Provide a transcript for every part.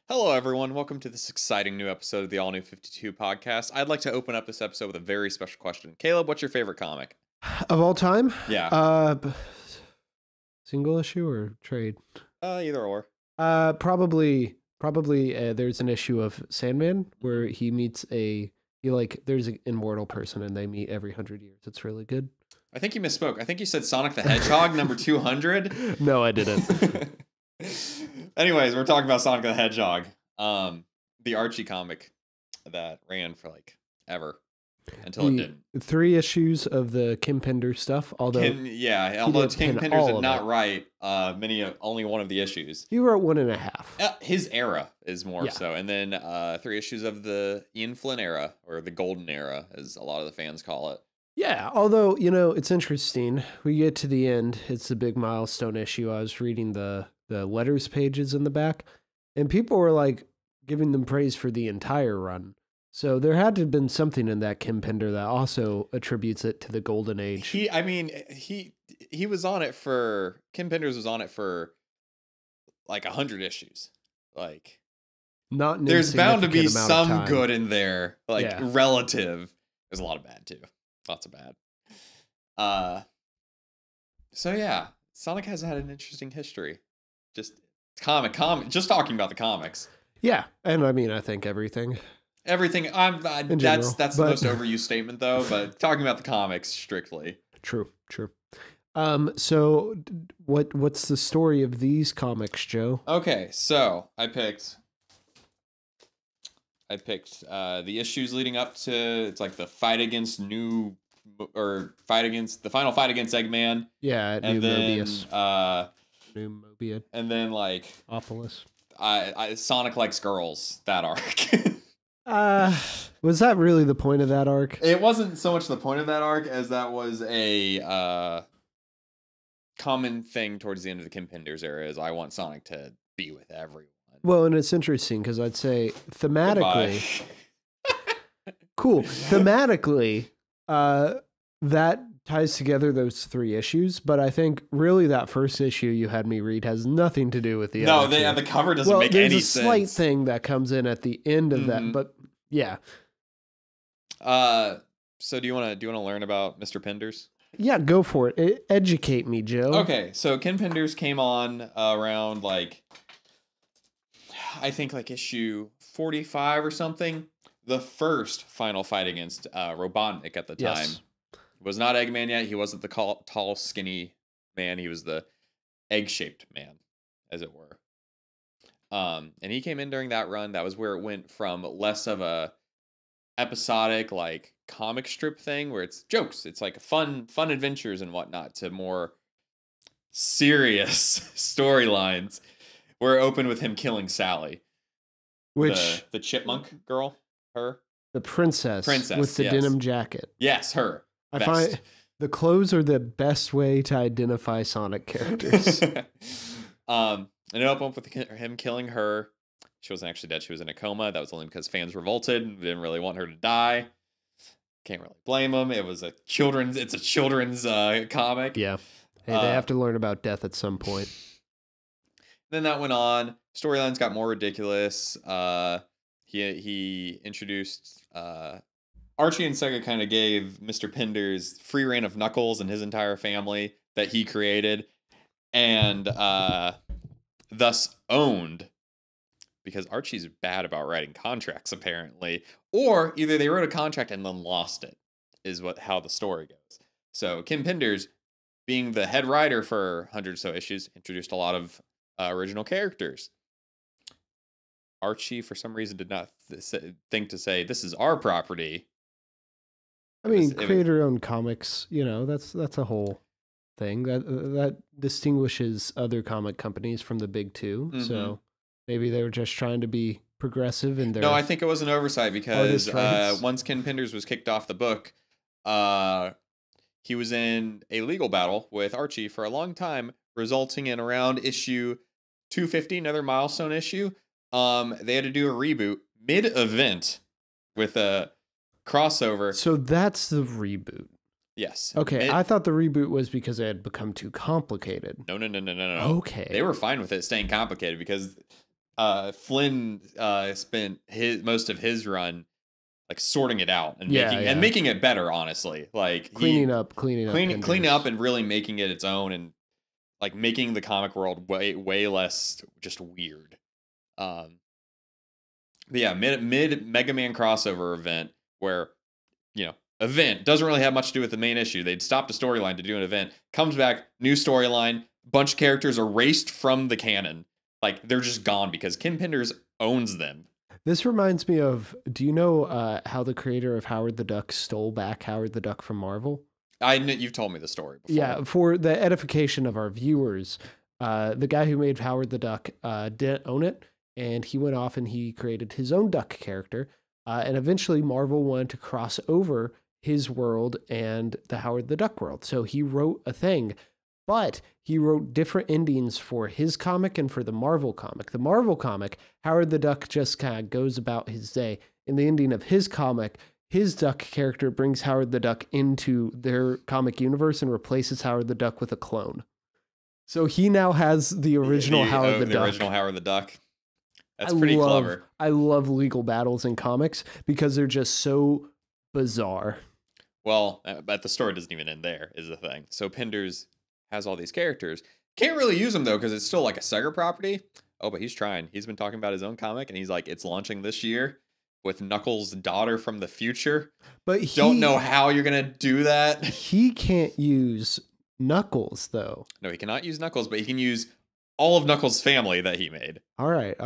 Hello, everyone. Welcome to this exciting new episode of the All New 52 podcast. I'd like to open up this episode with a very special question. Caleb, what's your favorite comic? Of all time? Yeah. Single issue or trade? Either or. Probably. There's an issue of Sandman where he meets there's an immortal person and they meet every 100 years. It's really good. I think you misspoke. I think you said Sonic the Hedgehog number 200. No, I didn't. Anyways, we're talking about Sonic the Hedgehog, the Archie comic that ran for ever until it didn't. 3 issues of the Kim Pender stuff, although Kim Pender's did not write only one of the issues. He wrote 1.5. His era is more so, and then 3 issues of the Ian Flynn era, or the Golden Era, as a lot of the fans call it. Yeah, although, it's interesting. We get to the end. It's a big milestone issue. I was reading the letters pages in the back, and people were giving them praise for the entire run. So there had to have been something in that Kim Pender that also attributes it to the golden age. He was on it for, Kim Penders was on it for 100 issues. Not there's bound to be some good in there, relative. There's a lot of bad too. Lots of bad. So yeah, Sonic has had an interesting history. Just just talking about the comics. Yeah, and I think everything. That's the most overused statement though, but talking about the comics strictly. True. So what's the story of these comics, Joe? Okay, so I picked the issues leading up to the final fight against Eggman. Yeah, and then New Mobius. And then Opolis. Sonic Likes Girls, that arc. Was that really the point of that arc? It wasn't so much the point of that arc as that was a common thing towards the end of the Kim Penders era, is I want Sonic to be with everyone. Well, and it's interesting because I'd say thematically, cool. Thematically, that ties together those 3 issues, but I think really that first issue you had me read has nothing to do with the other two. The cover doesn't make any sense. There's a slight thing that comes in at the end of that, but yeah. So do you want to learn about Mr. Penders? Yeah, go for it. Educate me, Joe. Okay, so Kim Penders came on around I think issue 45 or something. The first final fight against Robotnik at the time. Yes. It was not Eggman yet. He wasn't the tall, skinny man. He was the egg-shaped man, as it were. And he came in during that run. That was where it went from less of a episodic comic strip thing where it's jokes. It's fun adventures and whatnot, to more serious storylines. Where it opened with him killing Sally, which the chipmunk girl, her, the princess with the denim jacket. Yes, her. I find the clothes are the best way to identify Sonic characters. And it opened with him killing her. She wasn't actually dead. She was in a coma. That was only because fans revolted and didn't really want her to die. Can't really blame them. It's a children's comic. Yeah. Hey, they have to learn about death at some point. Then that went on. Storylines got more ridiculous. He introduced Archie and Sega kind of gave Mr. Penders free reign of Knuckles and his entire family that he created, and thus owned, because Archie's bad about writing contracts apparently, or either they wrote a contract and then lost it, is how the story goes. So Kim Penders, being the head writer for 100 or so issues, introduced a lot of original characters. Archie, for some reason, did not think to say, this is our property. Creator-owned comics, that's a whole thing. That distinguishes other comic companies from the big 2. Mm-hmm. So maybe they were just trying to be progressive in their... No, I think it was an oversight, because once Kim Penders was kicked off the book, he was in a legal battle with Archie for a long time, resulting in around issue 250, another milestone issue. They had to do a reboot mid-event with a crossover. So that's the reboot. Yes. Okay, I thought the reboot was because it had become too complicated. No. Okay. They were fine with it staying complicated because Flynn spent most of his run like sorting it out and Yeah. making it better, honestly. Like Cleaning up cleaning Penders. up and really making it its own, and like making the comic world way less just weird. But yeah, mid Mega Man crossover event where, event doesn't really have much to do with the main issue. They'd stopped a storyline to do an event, comes back, new storyline, bunch of characters erased from the canon. Like they're just gone because Ken Penders owns them. This reminds me of, do you know how the creator of Howard the Duck stole back Howard the Duck from Marvel? You've told me the story before. Yeah, for the edification of our viewers, the guy who made Howard the Duck didn't own it, and he went off and he created his own duck character. And eventually Marvel wanted to cross over his world and the Howard the Duck world. So he wrote a thing, but he wrote different endings for his comic and for the Marvel comic. The Marvel comic, Howard the Duck just kind of goes about his day. In the ending of his comic, his duck character brings Howard the Duck into their comic universe and replaces Howard the Duck with a clone. So he now has the original Howard the Duck. The original Howard the Duck. That's pretty clever. I love legal battles in comics because they're just so bizarre. Well, but the story doesn't even end there, is the thing. So Penders has all these characters. Can't really use them, though, because it's still like a Sega property. Oh, but he's trying. He's been talking about his own comic, and he's like, it's launching this year with Knuckles' daughter from the future. But don't know how you're going to do that. He can't use Knuckles, though. No, he cannot use Knuckles, but he can use all of Knuckles' family that he made. All right.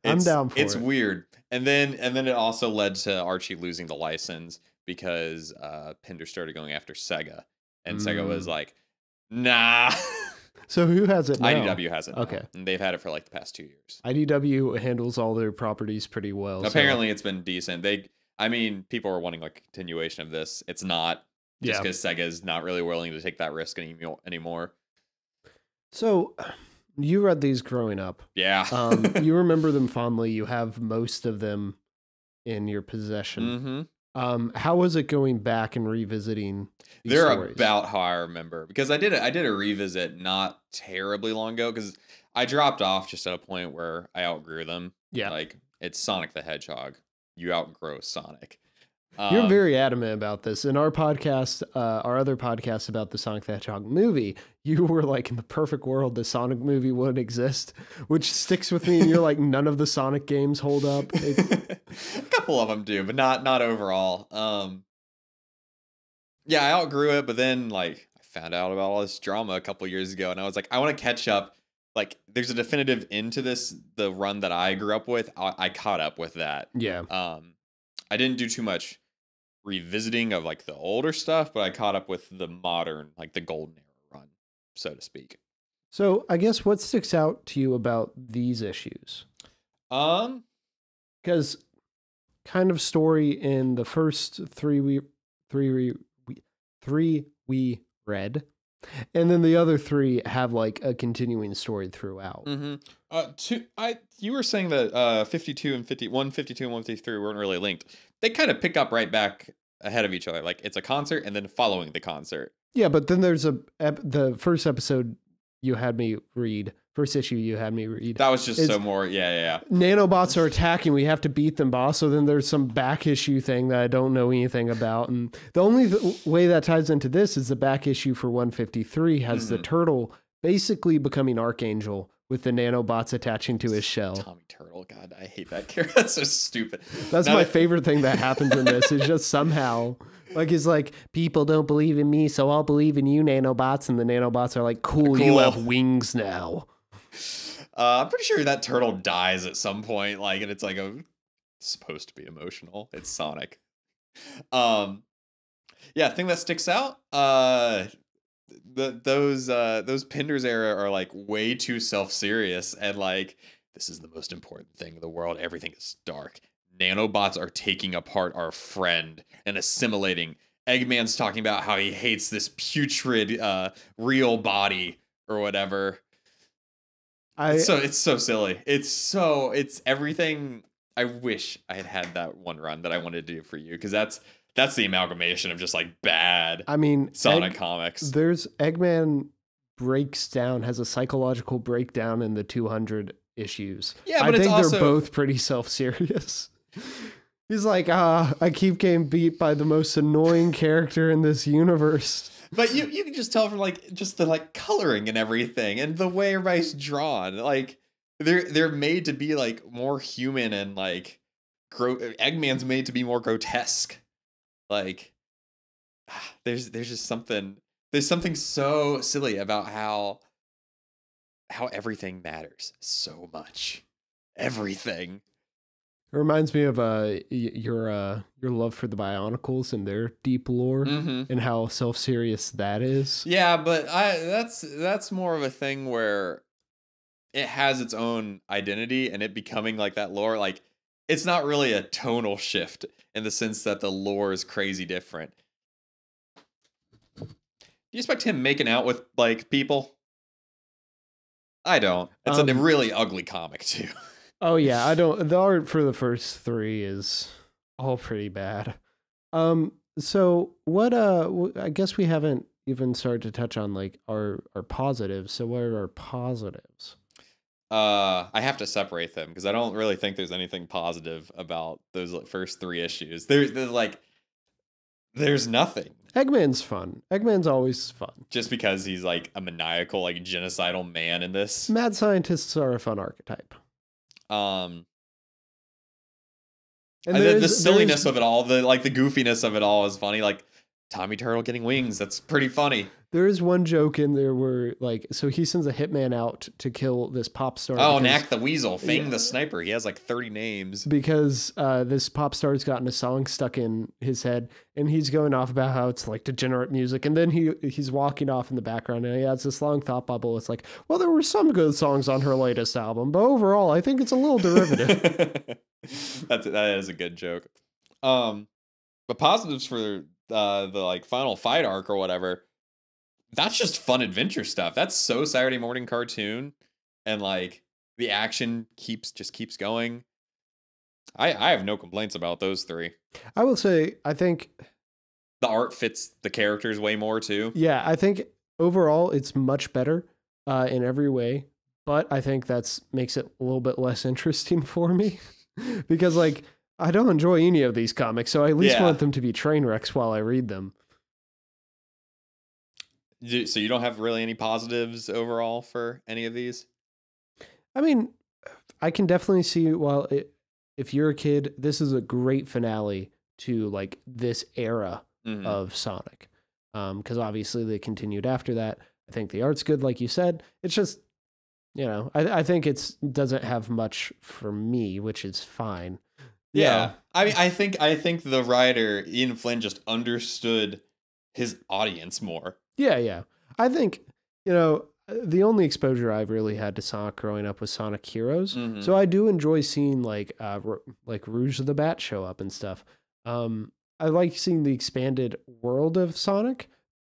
I'm down for it. It's weird. And then it also led to Archie losing the license because Pender started going after Sega. And Sega was like, nah. So who has it now? IDW has it now. Okay. And they've had it for like the past 2 years. IDW handles all their properties pretty well. Apparently it's been decent. People are wanting like a continuation of this. It's not. Just because Sega's not really willing to take that risk anymore. So you read these growing up. Yeah. You remember them fondly. You have most of them in your possession. Mm-hmm. How was it going back and revisiting these They're stories? About how I remember. Because I did a revisit not terribly long ago because I dropped off just at a point where I outgrew them. Yeah. Like, it's Sonic the Hedgehog. You outgrow Sonic. You're very adamant about this. In our podcast, our other podcast about the Sonic the Hedgehog movie, you were like, in the perfect world, the Sonic movie wouldn't exist, which sticks with me. And you're like, none of the Sonic games hold up. A couple of them do, but not overall. Yeah, I outgrew it, but then like I found out about all this drama a couple years ago, and I was like, I want to catch up. Like, there's a definitive end to the run that I grew up with. I caught up with that. Yeah. I didn't do too much revisiting of like the older stuff, but I caught up with the modern, like the golden era run, so to speak. So I guess what sticks out to you about these issues? Because kind of story in the first three we read, and then the other three have like a continuing story throughout. Mm-hmm. You were saying that 52 and 152 and 153 weren't really linked. They kind of pick up right back ahead of each other. Like it's a concert and then following the concert. Yeah, but then there's the first episode you had me read. First issue you had me read. That was just so more, yeah. Nanobots are attacking. We have to beat them, boss. So then there's some back issue thing that I don't know anything about. And the only way that ties into this is the back issue for 153 has the turtle basically becoming Archangel with the nanobots attaching to his shell. Tommy Turtle, God, I hate that character. That's so stupid. That's my favorite thing that happens in this is just somehow, like, it's like, people don't believe in me, so I'll believe in you, nanobots. And the nanobots are like, cool. You have wings now. I'm pretty sure that turtle dies at some point, like, and it's like it's supposed to be emotional. It's Sonic. Yeah, thing that sticks out, those Penders era are like way too self-serious and like, this is the most important thing in the world. Everything is dark. Nanobots are taking apart our friend and assimilating. Eggman's talking about how he hates this putrid real body or whatever. It's so silly. It's everything. I wish I had that one run that I wanted to do for you, because that's the amalgamation of just like bad. Sonic comics. There's Eggman breaks down, has a psychological breakdown in the 200 issues. Yeah, I but it's think also they're both pretty self-serious. He's like, I keep getting beat by the most annoying character in this universe. But you can just tell from like just the like coloring and everything and the way everybody's drawn. Like they're made to be like more human and like Eggman's made to be more grotesque. Like there's just something so silly about how everything matters so much. Everything. It reminds me of your love for the Bionicles and their deep lore and how self-serious that is. Yeah, but that's more of a thing where it has its own identity and it becoming like that lore. Like it's not really a tonal shift in the sense that the lore is crazy different. Do you expect him making out with like people? I don't. It's a really ugly comic too. Oh yeah, I don't. The art for the first three is all pretty bad. So what? I guess we haven't even started to touch on like our positives. So what are our positives? I have to separate them because I don't really think there's anything positive about those first three issues. There's like, there's nothing. Eggman's fun. Eggman's always fun. Just because he's like a maniacal, like genocidal man in this. Mad scientists are a fun archetype. And the silliness of it all, the goofiness of it all is funny. Like Tommy Turtle getting wings, that's pretty funny. There is one joke in there where like, so he sends a hitman out to kill this pop star. Oh, Knack the Weasel, Fang the Sniper. He has like 30 names. Because this pop star's gotten a song stuck in his head, and he's going off about how it's like degenerate music, and then he's walking off in the background, and he has this long thought bubble. It's like, well, there were some good songs on her latest album, but overall, I think it's a little derivative. That is a good joke. But positives for the like final fight arc or whatever. That's just fun adventure stuff. That's so Saturday morning cartoon, and like the action keeps going. I have no complaints about those three. I will say, I think the art fits the characters way more too. Yeah, I think overall it's much better in every way, but I think that's makes it a little bit less interesting for me because like I don't enjoy any of these comics, so I at least want them to be train wrecks while I read them. So you don't have really any positives overall for any of these? I mean, I can definitely see, if you're a kid, this is a great finale to like this era of Sonic. Because obviously they continued after that. I think the art's good, like you said. It's just, I think it doesn't have much for me, which is fine. Yeah. I mean, I think the writer, Ian Flynn, just understood his audience more. Yeah. I think, the only exposure I've really had to Sonic growing up was Sonic Heroes. So I do enjoy seeing like Rouge the Bat show up and stuff. I like seeing the expanded world of Sonic,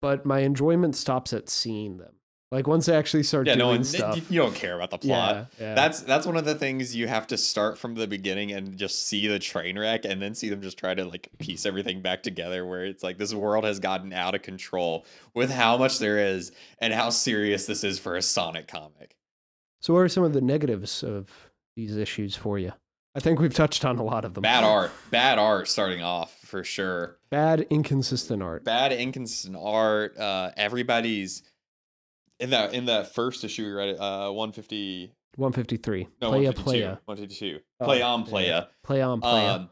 but my enjoyment stops at seeing them. Like once they actually start doing stuff. You don't care about the plot. Yeah. That's one of the things you have to start from the beginning and just see the train wreck and then see them just try to like piece everything back together where it's like this world has gotten out of control with how much there is and how serious this is for a Sonic comic. So what are some of the negatives of these issues for you? I think we've touched on a lot of them. Bad art starting off for sure. Bad inconsistent art. Everybody's in the first issue we read it 153. No, Playa. 152. Play on Playa. Play on Playa.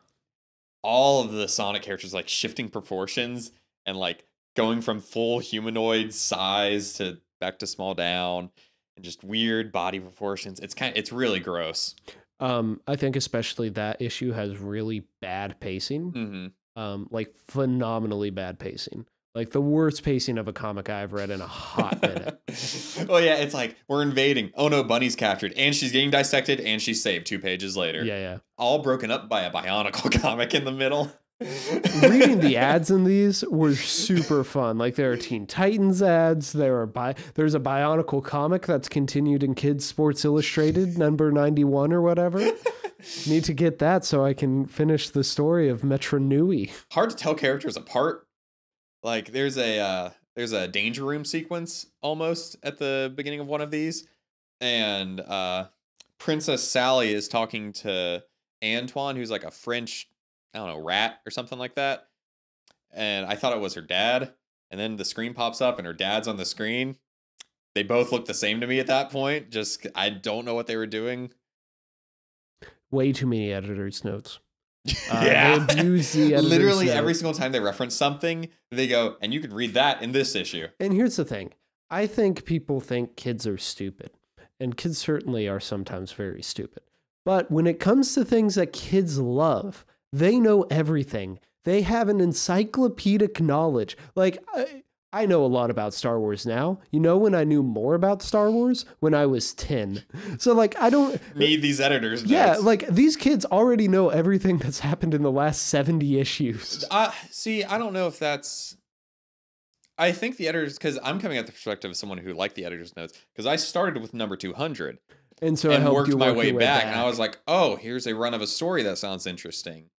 All of the Sonic characters like shifting proportions and like going from full humanoid size to back to small down and just weird body proportions. It's really gross. I think especially that issue has really bad pacing. Like phenomenally bad pacing. Like the worst pacing of a comic I've read in a hot minute. Oh yeah, it's like we're invading. Oh no, Bunny's captured and she's getting dissected and she's saved 2 pages later. Yeah. All broken up by a Bionicle comic in the middle. Reading the ads in these were super fun. Like there are Teen Titans ads. There's a Bionicle comic that's continued in Kids Sports Illustrated number 91 or whatever. Need to get that so I can finish the story of Metro Nui. Hard to tell characters apart. Like there's a danger room sequence almost at the beginning of one of these, and Princess Sally is talking to Antoine, who's like a French, I don't know, rat or something like that. And I thought it was her dad. And then the screen pops up and her dad's on the screen. They both look the same to me at that point. Just, I don't know what they were doing. Way too many editor's notes. Yeah. They abuse the editor's Literally note. every single time they reference something, they go, and you could read that in this issue. And here's the thing. I think people think kids are stupid. And kids certainly are sometimes very stupid. But when it comes to things that kids love, they know everything. They have an encyclopedic knowledge. Like, I know a lot about Star Wars now. You know when I knew more about Star Wars? When I was 10. So, like, I don't... Need these editors. Yeah, like, these kids already know everything that's happened in the last 70 issues. See, I don't know if that's... I think the editors... Because I'm coming at the perspective of someone who liked the editor's notes. Because I started with number 200. And so and worked my way back. And I was like, oh, here's a run of a story that sounds interesting.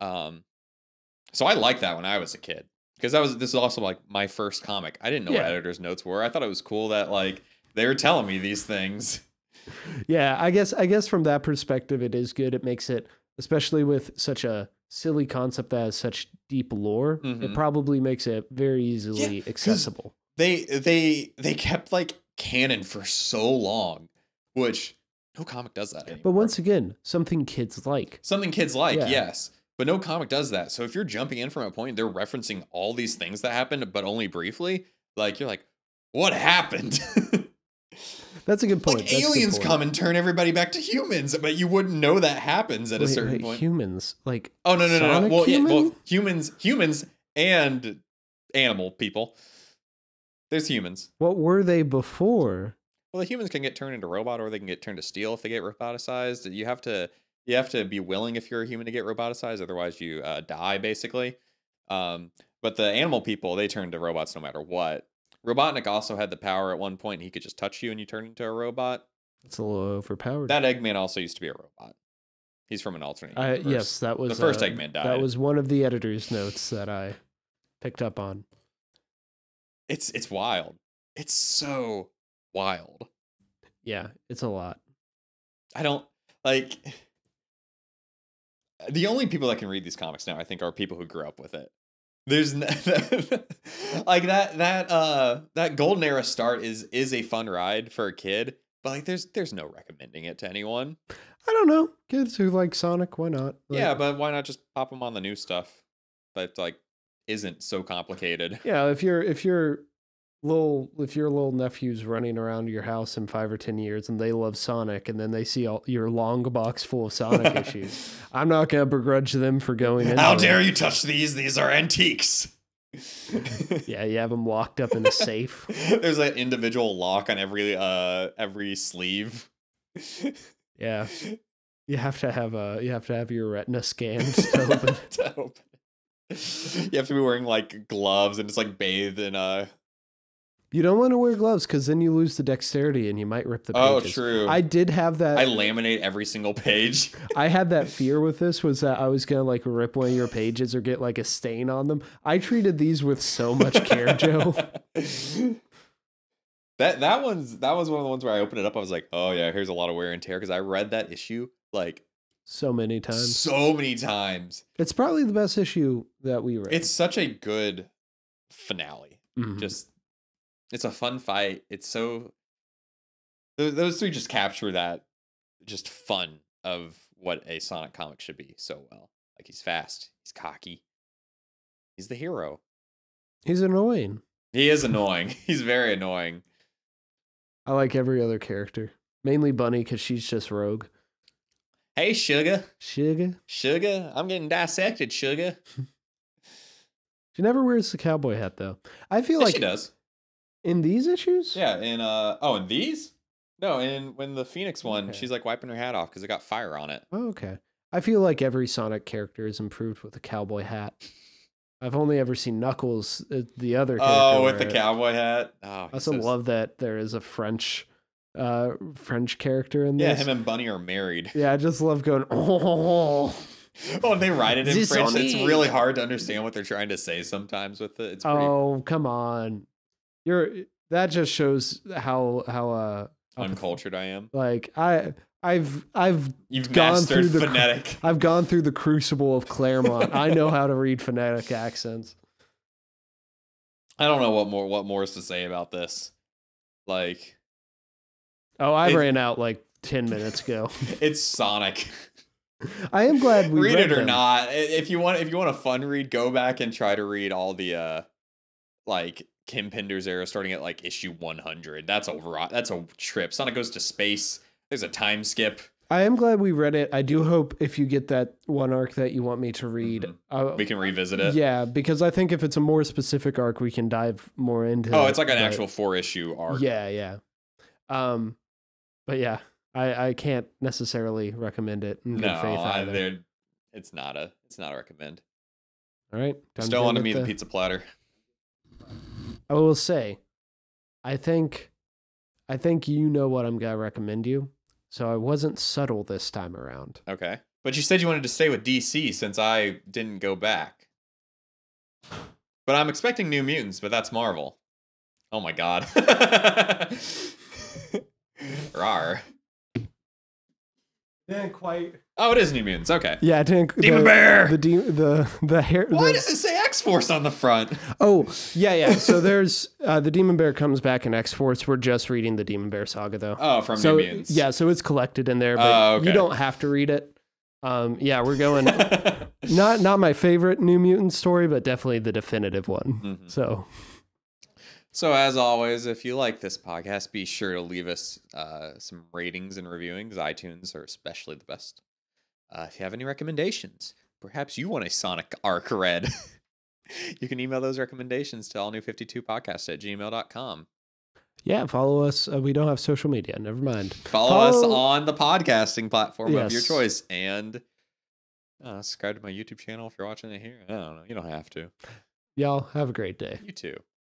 So I liked that when I was a kid. Because this is also like my first comic. I didn't know what editor's notes were. I thought it was cool that like they were telling me these things. Yeah, I guess from that perspective, it is good. It makes it, especially with such a silly concept that has such deep lore, it probably makes it very easily accessible. They kept like canon for so long, which no comic does that anymore. But once again, something kids like. Something kids like, yes. But no comic does that. So if you're jumping in from a point, they're referencing all these things that happened, but only briefly. Like, you're like, what happened? That's a good point. Like, aliens come and turn everybody back to humans, but you wouldn't know that happens at a certain point. Humans? Like, oh, no. Well, human? well, humans and animal people. There's humans. What were they before? Well, the humans can get turned into robot, or they can get turned to steel if they get roboticized. You have to be willing if you're a human to get roboticized, otherwise you die, basically. But the animal people, they turn to robots no matter what. Robotnik also had the power at one point, he could just touch you and you turn into a robot. It's a little overpowered. That Eggman also used to be a robot. He's from an alternate universe. Yes, that was... The first Eggman died. That was one of the editor's notes that I picked up on. It's wild. It's so wild. Yeah, it's a lot. I don't... Like... The only people that can read these comics now, I think, are people who grew up with it. There's like that golden era start is a fun ride for a kid, but like there's no recommending it to anyone. I don't know, kids who like Sonic, why not? Like, yeah, but why not just pop them on the new stuff that like isn't so complicated? Yeah, if your little nephew's running around your house in 5 or 10 years and they love Sonic and then they see your long box full of Sonic issues, I'm not going to begrudge them for going in. How dare you touch these? These are antiques. Yeah, you have them locked up in a safe. There's an individual lock on every sleeve. Yeah. You have to have your retina scanned to open. To open. You have to be wearing like gloves and just like bathed in You don't want to wear gloves because then you lose the dexterity and you might rip the pages. Oh, true. I did have that. I laminate every single page. I had that fear with this, was that I was going to like rip one of your pages or get like a stain on them. I treated these with so much care, Joe. That was one of the ones where I opened it up. I was like, oh yeah, here's a lot of wear and tear, because I read that issue like so many times. So many times. It's probably the best issue that we read. It's such a good finale. Mm-hmm. It's a fun fight. It's so... Those three just capture that just fun of what a Sonic comic should be so well. Like, he's fast. He's cocky. He's the hero. He's annoying. He is annoying. He's very annoying. I like every other character. Mainly Bunny, because she's just rogue. Hey, Sugar. Sugar? Sugar? I'm getting dissected, Sugar. She never wears the cowboy hat, though. I feel like... she does. In these issues? Yeah, in these? No, when the Phoenix one, she's like wiping her hat off because it got fire on it. Oh, okay. I feel like every Sonic character is improved with a cowboy hat. I've only ever seen Knuckles, the other character. Oh, with the cowboy hat. Oh, I also love that there is a French character in this. Yeah, him and Bunny are married. Yeah, I just love going, oh. Oh, they write it in French. It's really hard to understand what they're trying to say sometimes with it. It's pretty... Oh, come on. That just shows how uncultured I am. Like, I You've gone mastered through the phonetic. I've gone through the crucible of Claremont. I know how to read phonetic accents. I don't know what more is to say about this. Like, oh, I ran out like 10 minutes ago. It's Sonic. I am glad we read it or them. not. If you want a fun read, go back and try to read all the like Kim Pinder's era, starting at like issue 100. That's a trip. Sonic goes to space. There's a time skip. I am glad we read it. I do hope if you get that one arc that you want me to read, we can revisit it. Yeah, because I think if it's a more specific arc, we can dive more into. Oh, it's like an actual 4-issue arc. Yeah. But yeah, I can't necessarily recommend it in good faith either. It's not a recommend. All right, still on to me the pizza platter. I will say, I think you know what I'm gonna recommend you. So I wasn't subtle this time around. Okay. But you said you wanted to stay with DC since I didn't go back. But I'm expecting New Mutants, but that's Marvel. Oh my god. Rawr. Didn't quite. Oh, it is New Mutants. Okay. Yeah, I didn't. Demon Bear. The hair. Why does it say X-Force on the front? Oh, yeah. So there's the Demon Bear comes back in X-Force. We're just reading the Demon Bear saga though. Oh, from New Mutants. Yeah, so it's collected in there, but okay. You don't have to read it. Yeah, we're going. not my favorite New Mutant story, but definitely the definitive one. Mm-hmm. So as always, if you like this podcast, be sure to leave us some ratings and reviewings. iTunes are especially the best. If you have any recommendations, perhaps you want a Sonic arc read, you can email those recommendations to allnew52podcast@gmail.com. Yeah, follow us. We don't have social media. Never mind. Follow us on the podcasting platform of your choice. And subscribe to my YouTube channel if you're watching it here. I don't know. You don't have to. Y'all have a great day. You too.